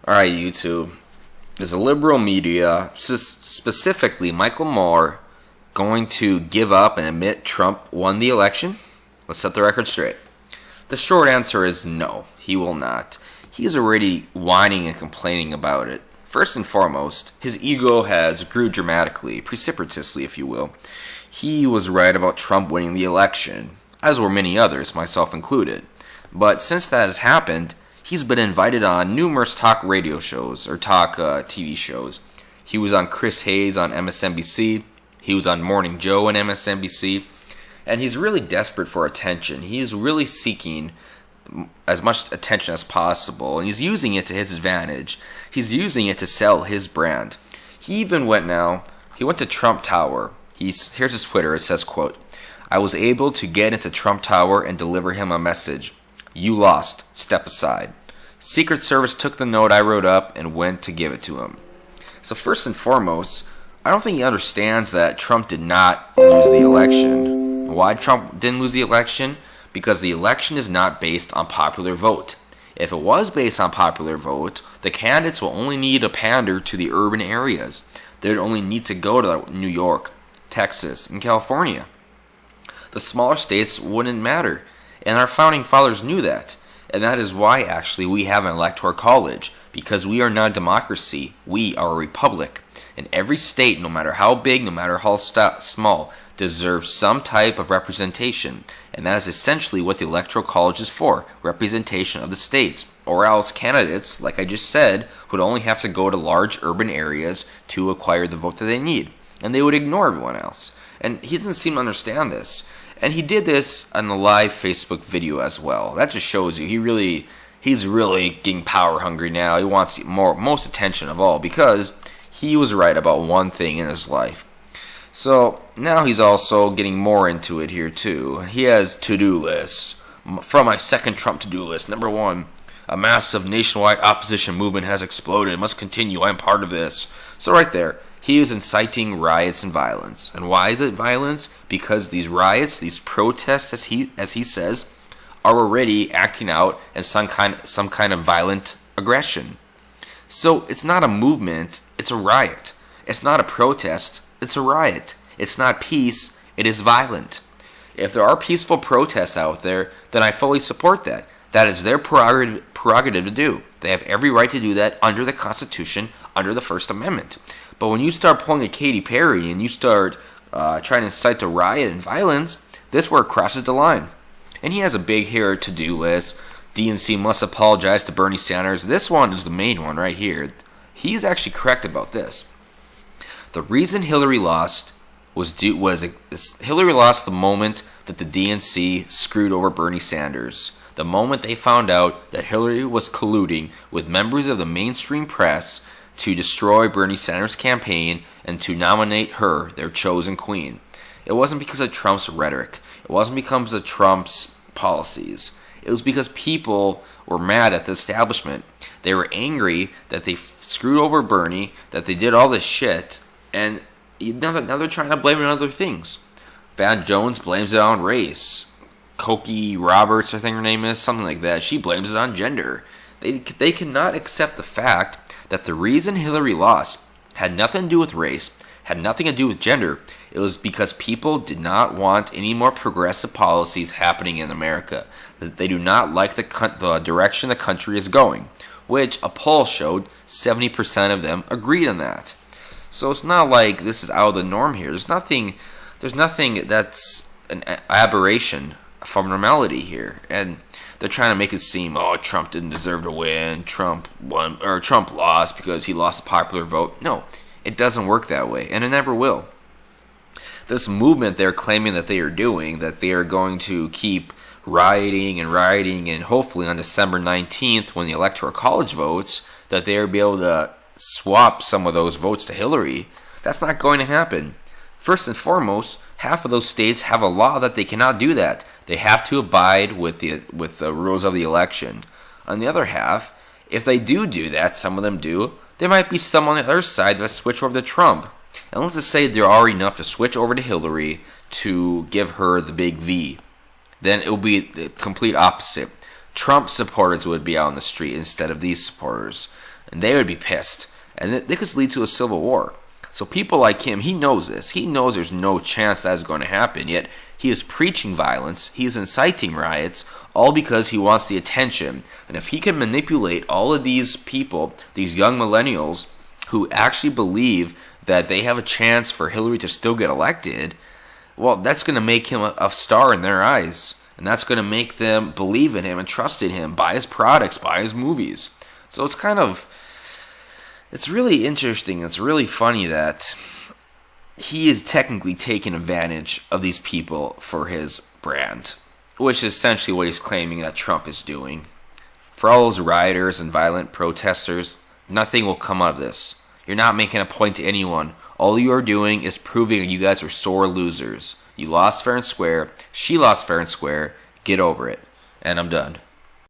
Alright, YouTube. Is a liberal media, specifically Michael Moore, going to give up and admit Trump won the election? Let's set the record straight. The short answer is no, he will not. He's already whining and complaining about it. First and foremost, his ego has grew dramatically, precipitously if you will. He was right about Trump winning the election, as were many others, myself included. But since that has happened, he's been invited on numerous talk radio shows, or talk TV shows. He was on Chris Hayes on MSNBC, he was on Morning Joe on MSNBC, and he's really desperate for attention. He's really seeking as much attention as possible, and he's using it to his advantage. He's using it to sell his brand. He even went to Trump Tower. Here's his Twitter. It says, quote, "I was able to get into Trump Tower and deliver him a message. You lost. Step aside. Secret Service took the note I wrote up and went to give it to him." So first and foremost, I don't think he understands that Trump did not lose the election. Why Trump didn't lose the election? Because the election is not based on popular vote. If it was based on popular vote, the candidates will only need to pander to the urban areas. They would only need to go to New York, Texas, and California. The smaller states wouldn't matter. And our founding fathers knew that. And that is why, actually, we have an electoral college. Because we are not a democracy. We are a republic. And every state, no matter how big, no matter how small, deserves some type of representation. And that is essentially what the electoral college is for. Representation of the states. Or else candidates, like I just said, would only have to go to large urban areas to acquire the vote that they need. And they would ignore everyone else. And he doesn't seem to understand this. And he did this on a live Facebook video as well. That just shows you he's really getting power hungry now. He wants most attention of all because he was right about one thing in his life. So now he's also getting more into it here too. He has to-do lists. From my second Trump to-do list, number 1, a massive nationwide opposition movement has exploded. It must continue. I am part of this. So right there, he is inciting riots and violence. And why is it violence? Because these riots, these protests, as he says, are already acting out as some kind of violent aggression. So it's not a movement, it's a riot. It's not a protest, it's a riot. It's not peace, it is violent. If there are peaceful protests out there, then I fully support that. That is their prerogative to do. They have every right to do that under the Constitution, under the First Amendment. But when you start pulling a Katy Perry and you start trying to incite to riot and violence, this is where it crosses the line. And he has a big here to-do list. DNC must apologize to Bernie Sanders. This one is the main one right here. He's actually correct about this. The reason Hillary lost was Hillary lost the moment that the DNC screwed over Bernie Sanders. The moment they found out that Hillary was colluding with members of the mainstream press to destroy Bernie Sanders' campaign and to nominate her, their chosen queen. It wasn't because of Trump's rhetoric. It wasn't because of Trump's policies. It was because people were mad at the establishment. They were angry that they screwed over Bernie, that they did all this shit, and now they're trying to blame it on other things. Van Jones blames it on race. Cokie Roberts, I think her name is, something like that. She blames it on gender. They cannot accept the fact that the reason Hillary lost had nothing to do with race, had nothing to do with gender. It was because people did not want any more progressive policies happening in America. That they do not like the direction the country is going, which a poll showed 70% of them agreed on that. So it's not like this is out of the norm here. There's nothing that's an aberration from normality here. And they're trying to make it seem, oh, Trump didn't deserve to win. Trump won, or Trump lost because he lost the popular vote. No, it doesn't work that way, and it never will. This movement they're claiming that they are doing, that they are going to keep rioting, and hopefully on December 19th, when the Electoral College votes, that they'll be able to swap some of those votes to Hillary. That's not going to happen. First and foremost, half of those states have a law that they cannot do that. They have to abide with the rules of the election. On the other half, if they do that, some of them do, there might be some on the other side that switch over to Trump. And let's just say there are enough to switch over to Hillary to give her the big V. Then it will be the complete opposite. Trump supporters would be out on the street instead of these supporters. and they would be pissed. And this could lead to a civil war. So people like him, he knows this. He knows there's no chance that's going to happen, yet he is preaching violence. He is inciting riots, all because he wants the attention. And if he can manipulate all of these people, these young millennials, who actually believe that they have a chance for Hillary to still get elected, well, that's going to make him a star in their eyes. And that's going to make them believe in him and trust in him, buy his products, buy his movies. So it's really interesting. It's really funny that he is technically taking advantage of these people for his brand, which is essentially what he's claiming that Trump is doing. For all those rioters and violent protesters, nothing will come out of this. You're not making a point to anyone. All you are doing is proving that you guys are sore losers. You lost fair and square. She lost fair and square. Get over it. And I'm done.